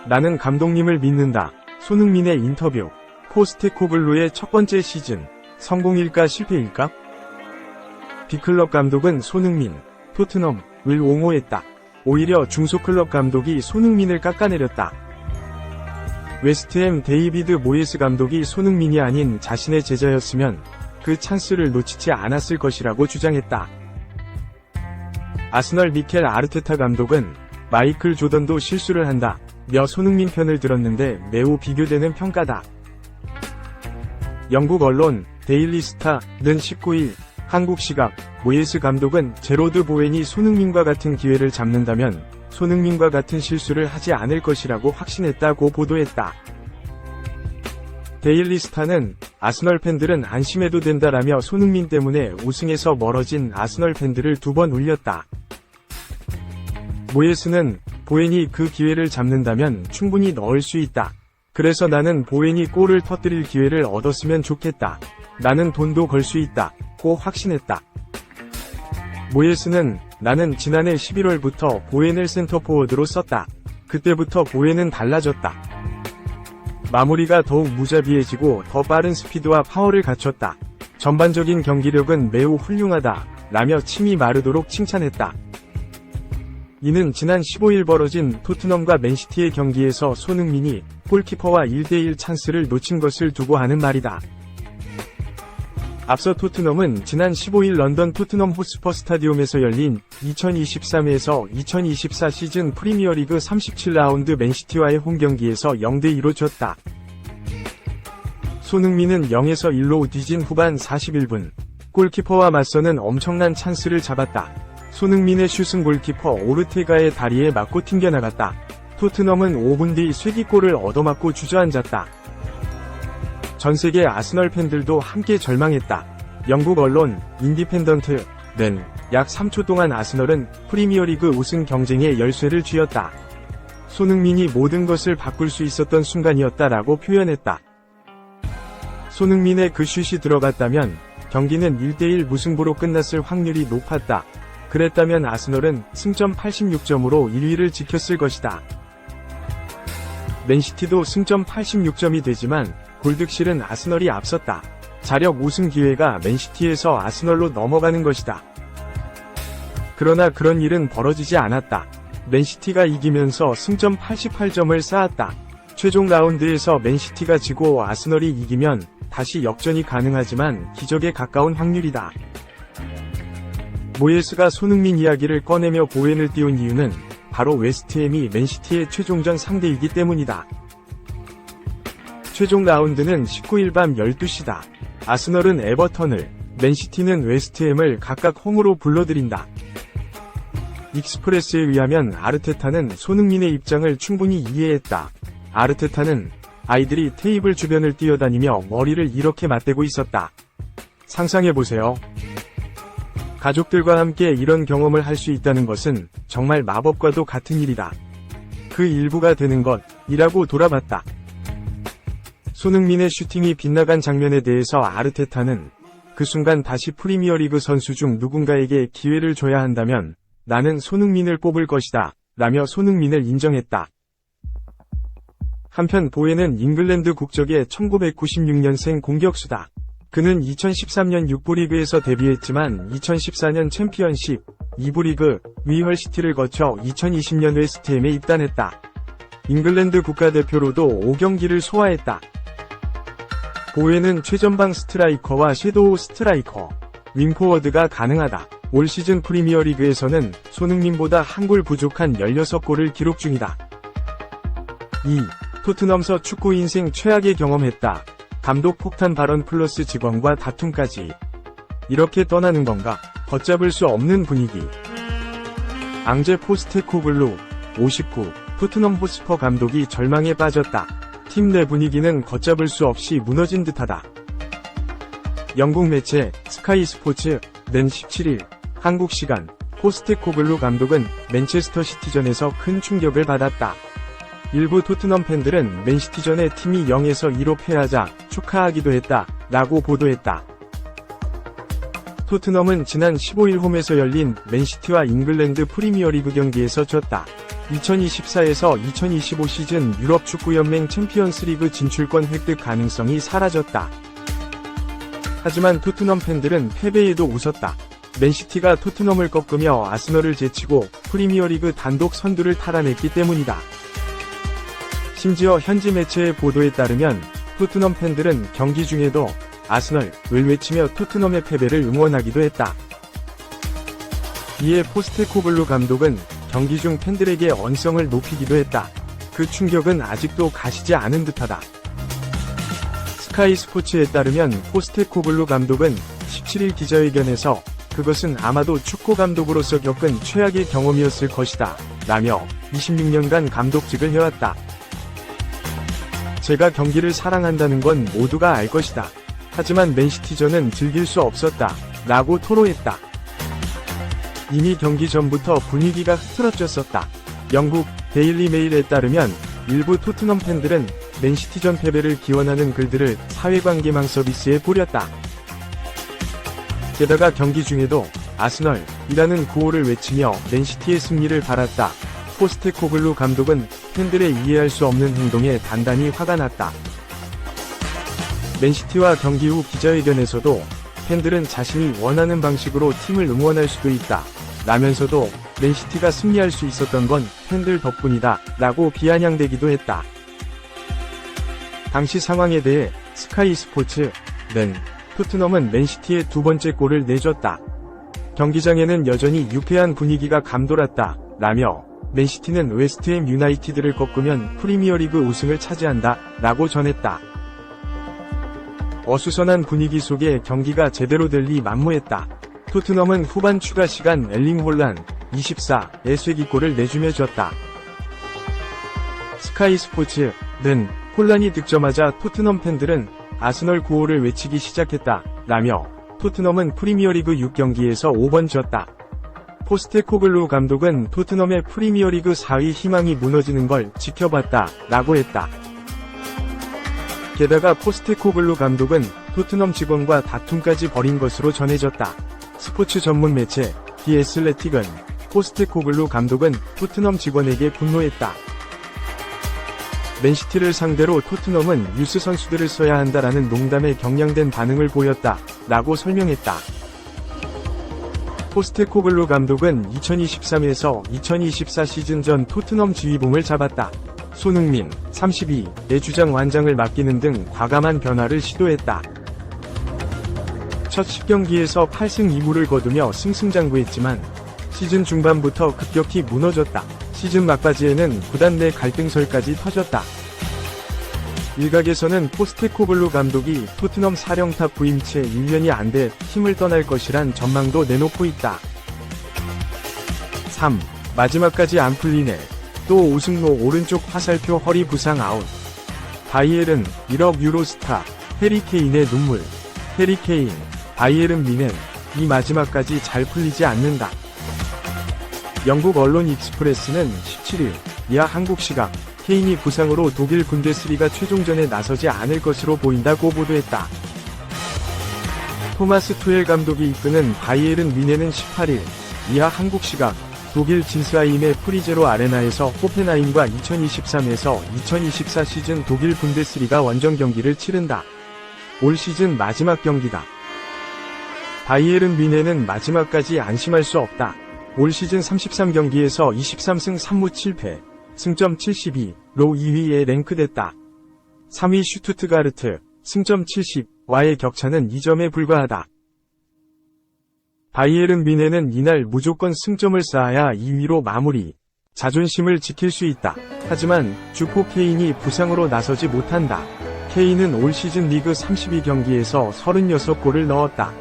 나는 감독님을 믿는다. 손흥민의 인터뷰. 포스테코글루의 첫 번째 시즌. 성공일까 실패일까? 빅클럽 감독은 손흥민, 토트넘을 옹호했다. 오히려 중소클럽 감독이 손흥민을 깎아내렸다. 웨스트햄 데이비드 모예스 감독이 손흥민이 아닌 자신의 제자였으면 그 찬스를 놓치지 않았을 것이라고 주장했다. 아스널 미켈 아르테타 감독은 마이클 조던도 실수를 한다 며 손흥민 편을 들었는데 매우 비교되는 평가다. 영국 언론 데일리 스타는 19일 한국 시각 모예스 감독은 제로드 보웬이 손흥민과 같은 기회를 잡는다면 손흥민과 같은 실수를 하지 않을 것이라고 확신했다고 보도했다. 데일리 스타는 아스널 팬들은 안심해도 된다라며 손흥민 때문에 우승에서 멀어진 아스널 팬들을 2번 울렸다. 모예스는 보웬이 그 기회를 잡는다면 충분히 넣을 수 있다. 그래서 나는 보웬이 골을 터뜨릴 기회를 얻었으면 좋겠다. 나는 돈도 걸 수 있다. 고 확신했다. 모예스는 나는 지난해 11월부터 보웬을 센터포워드로 썼다. 그때부터 보웬은 달라졌다. 마무리가 더욱 무자비해지고 더 빠른 스피드와 파워를 갖췄다. 전반적인 경기력은 매우 훌륭하다. 라며 침이 마르도록 칭찬했다. 이는 지난 15일 벌어진 토트넘과 맨시티의 경기에서 손흥민이 골키퍼와 1대1 찬스를 놓친 것을 두고 하는 말이다. 앞서 토트넘은 지난 15일 런던 토트넘 호스퍼 스타디움에서 열린 2023에서 2024 시즌 프리미어리그 37라운드 맨시티와의 홈경기에서 0대2로 졌다. 손흥민은 0에서 1로 뒤진 후반 41분, 골키퍼와 맞서는 엄청난 찬스를 잡았다. 손흥민의 슛은 골키퍼 오르테가의 다리에 맞고 튕겨나갔다. 토트넘은 5분 뒤 쐐기골을 얻어맞고 주저앉았다. 전세계 아스널 팬들도 함께 절망했다. 영국 언론 인디펜던트는 약 3초 동안 아스널은 프리미어리그 우승 경쟁의 열쇠를 쥐었다. 손흥민이 모든 것을 바꿀 수 있었던 순간이었다라고 표현했다. 손흥민의 그 슛이 들어갔다면 경기는 1대1 무승부로 끝났을 확률이 높았다. 그랬다면 아스널은 승점 86점으로 1위를 지켰을 것이다. 맨시티도 승점 86점이 되지만 골득실은 아스널이 앞섰다. 자력 우승 기회가 맨시티에서 아스널로 넘어가는 것이다. 그러나 그런 일은 벌어지지 않았다. 맨시티가 이기면서 승점 88점을 쌓았다. 최종 라운드에서 맨시티가 지고 아스널이 이기면 다시 역전이 가능하지만 기적에 가까운 확률이다. 모예스가 손흥민 이야기를 꺼내며 보웬을 띄운 이유는 바로 웨스트햄이 맨시티의 최종전 상대이기 때문이다. 최종 라운드는 19일 밤 12시다. 아스널은 에버턴을, 맨시티는 웨스트햄을 각각 홈으로 불러들인다. 익스프레스에 의하면 아르테타는 손흥민의 입장을 충분히 이해했다. 아르테타는 아이들이 테이블 주변을 뛰어다니며 머리를 이렇게 맞대고 있었다. 상상해보세요. 가족들과 함께 이런 경험을 할 수 있다는 것은 정말 마법과도 같은 일이다. 그 일부가 되는 것이라고 돌아봤다. 손흥민의 슈팅이 빗나간 장면에 대해서 아르테타는 그 순간 다시 프리미어리그 선수 중 누군가에게 기회를 줘야 한다면 나는 손흥민을 뽑을 것이다. 라며 손흥민을 인정했다. 한편 보웬은 잉글랜드 국적의 1996년생 공격수다. 그는 2013년 6부 리그에서 데뷔했지만 2014년 챔피언십 2부 리그 위헐시티를 거쳐 2020년 웨스트햄에 입단했다. 잉글랜드 국가대표로도 5경기를 소화했다. 보웬은 최전방 스트라이커와 섀도우 스트라이커, 윙포워드가 가능하다. 올 시즌 프리미어리그에서는 손흥민보다 한 골 부족한 16골을 기록 중이다. 2. 토트넘서 축구 인생 최악의 경험했다. 감독 폭탄 발언 플러스 직원과 다툼까지. 이렇게 떠나는 건가? 걷잡을 수 없는 분위기. 앙제 포스테코글루 59. 토트넘 호스퍼 감독이 절망에 빠졌다. 팀 내 분위기는 걷잡을 수 없이 무너진 듯하다. 영국 매체 스카이 스포츠는 17일 한국 시간 포스테코글루 감독은 맨체스터 시티전에서 큰 충격을 받았다. 일부 토트넘 팬들은 맨시티전에 팀이 0에서 2로 패하자 축하하기도 했다 라고 보도했다. 토트넘은 지난 15일 홈에서 열린 맨시티와 잉글랜드 프리미어리그 경기에서 졌다. 2024에서 2025 시즌 유럽 축구연맹 챔피언스리그 진출권 획득 가능성이 사라졌다. 하지만 토트넘 팬들은 패배에도 웃었다. 맨시티가 토트넘을 꺾으며 아스널을 제치고 프리미어리그 단독 선두를 탈환했기 때문이다. 심지어 현지 매체의 보도에 따르면 토트넘 팬들은 경기 중에도 아스널을 외치며 토트넘의 패배를 응원하기도 했다. 이에 포스테코글루 감독은 경기 중 팬들에게 언성을 높이기도 했다. 그 충격은 아직도 가시지 않은 듯하다. 스카이 스포츠에 따르면 포스테코글루 감독은 17일 기자회견에서 그것은 아마도 축구 감독으로서 겪은 최악의 경험이었을 것이다 라며 26년간 감독직을 해왔다. 제가 경기를 사랑한다는 건 모두가 알 것이다. 하지만 맨시티전은 즐길 수 없었다 라고 토로했다. 이미 경기 전부터 분위기가 흐트러졌었다. 영국 데일리 메일에 따르면 일부 토트넘 팬들은 맨시티전 패배를 기원하는 글들을 사회관계망 서비스에 뿌렸다. 게다가 경기 중에도 아스널이라는 구호를 외치며 맨시티의 승리를 바랐다. 포스테코글루 감독은 팬들의 이해할 수 없는 행동에 단단히 화가 났다. 맨시티와 경기 후 기자회견에서도 팬들은 자신이 원하는 방식으로 팀을 응원할 수도 있다 라면서도 맨시티가 승리할 수 있었던 건 팬들 덕분이다 라고 비아냥대기도 했다. 당시 상황에 대해 스카이 스포츠는 토트넘은 맨시티의 두 번째 골을 내줬다. 경기장에는 여전히 유쾌한 분위기가 감돌았다 라며 맨시티는 웨스트햄 유나이티드를 꺾으면 프리미어리그 우승을 차지한다 라고 전했다. 어수선한 분위기 속에 경기가 제대로 될 리 만무했다. 토트넘은 후반 추가 시간 엘링 홀란 24의 쐐기골을 내주며 졌다. 스카이 스포츠는 홀란이 득점하자 토트넘 팬들은 아스널 구호를 외치기 시작했다 라며 토트넘은 프리미어리그 6경기에서 5번 졌다. 포스테코글루 감독은 토트넘의 프리미어리그 4위 희망이 무너지는 걸 지켜봤다 라고 했다. 게다가 포스테코글루 감독은 토트넘 직원과 다툼까지 벌인 것으로 전해졌다. 스포츠 전문 매체 디 애슬레틱은 포스테코글루 감독은 토트넘 직원에게 분노했다. 맨시티를 상대로 토트넘은 유스 선수들을 써야 한다라는 농담에 경량된 반응을 보였다 라고 설명했다. 포스테코글루 감독은 2023에서 2024 시즌 전 토트넘 지휘봉을 잡았다. 손흥민, 32의 주장 완장을 맡기는 등 과감한 변화를 시도했다. 첫 10경기에서 8승 2무를 거두며 승승장구했지만 시즌 중반부터 급격히 무너졌다. 시즌 막바지에는 구단 내 갈등설까지 터졌다. 일각에서는 포스테코글루 감독이 토트넘 사령탑 부임 채 1년이 안 돼 팀을 떠날 것이란 전망도 내놓고 있다. 3. 마지막까지 안 풀리네. 또 우승로 오른쪽 화살표 허리 부상 아웃. 바이에른 1억 유로 스타 해리 케인의 눈물. 해리 케인, 바이에른 뮌헨 이 마지막까지 잘 풀리지 않는다. 영국 언론 익스프레스는 17일 이하 한국 시각 케인이 부상으로 독일 분데스리가 최종전에 나서지 않을 것으로 보인다고 보도했다. 토마스 투엘 감독이 이끄는 바이에른 뮌헨은 18일 이하 한국 시각 독일 진스하임의 프리제로 아레나에서 호펜하임과 2023에서 2024 시즌 독일 분데스리가 원정 경기를 치른다. 올 시즌 마지막 경기다. 바이에른 뮌헨은 마지막까지 안심할 수 없다. 올 시즌 33경기에서 23승 3무 7패, 승점 72로 2위에 랭크됐다. 3위 슈투트가르트, 승점 70와의 격차는 2점에 불과하다. 바이에른 뮌헨은 이날 무조건 승점을 쌓아야 2위로 마무리. 자존심을 지킬 수 있다. 하지만 주포 케인이 부상으로 나서지 못한다. 케인은 올 시즌 리그 32경기에서 36골을 넣었다.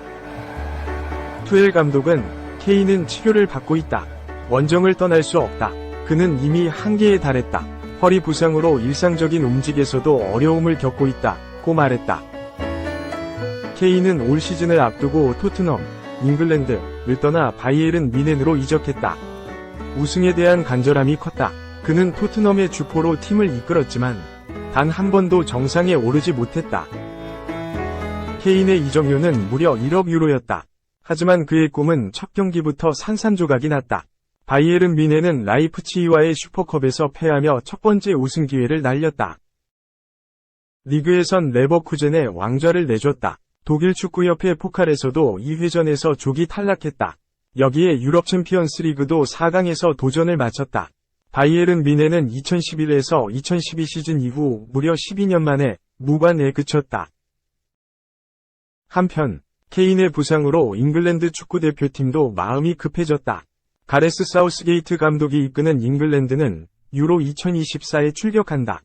투엘 감독은 케인은 치료를 받고 있다. 원정을 떠날 수 없다. 그는 이미 한계에 달했다. 허리 부상으로 일상적인 움직임에서도 어려움을 겪고 있다고 말했다. 케인은 올 시즌을 앞두고 토트넘, 잉글랜드를 떠나 바이에른 뮌헨으로 이적했다. 우승에 대한 간절함이 컸다. 그는 토트넘의 주포로 팀을 이끌었지만 단 한 번도 정상에 오르지 못했다. 케인의 이적료는 무려 1억 유로였다. 하지만 그의 꿈은 첫 경기부터 산산조각이 났다. 바이에른 뮌헨은 라이프치히와의 슈퍼컵에서 패하며 첫 번째 우승 기회를 날렸다. 리그에선 레버쿠젠에 왕좌를 내줬다. 독일 축구협회 포칼에서도 2회전에서 조기 탈락했다. 여기에 유럽 챔피언스 리그도 4강에서 도전을 마쳤다. 바이에른 뮌헨은 2011에서 2012 시즌 이후 무려 12년 만에 무관에 그쳤다. 한편 케인의 부상으로 잉글랜드 축구대표팀도 마음이 급해졌다. 가레스 사우스게이트 감독이 이끄는 잉글랜드는 유로 2024에 출격한다.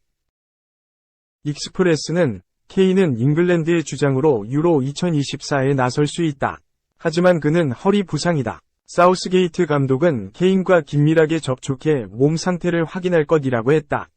익스프레스는 케인은 잉글랜드의 주장으로 유로 2024에 나설 수 있다. 하지만 그는 허리 부상이다. 사우스게이트 감독은 케인과 긴밀하게 접촉해 몸 상태를 확인할 것이라고 했다.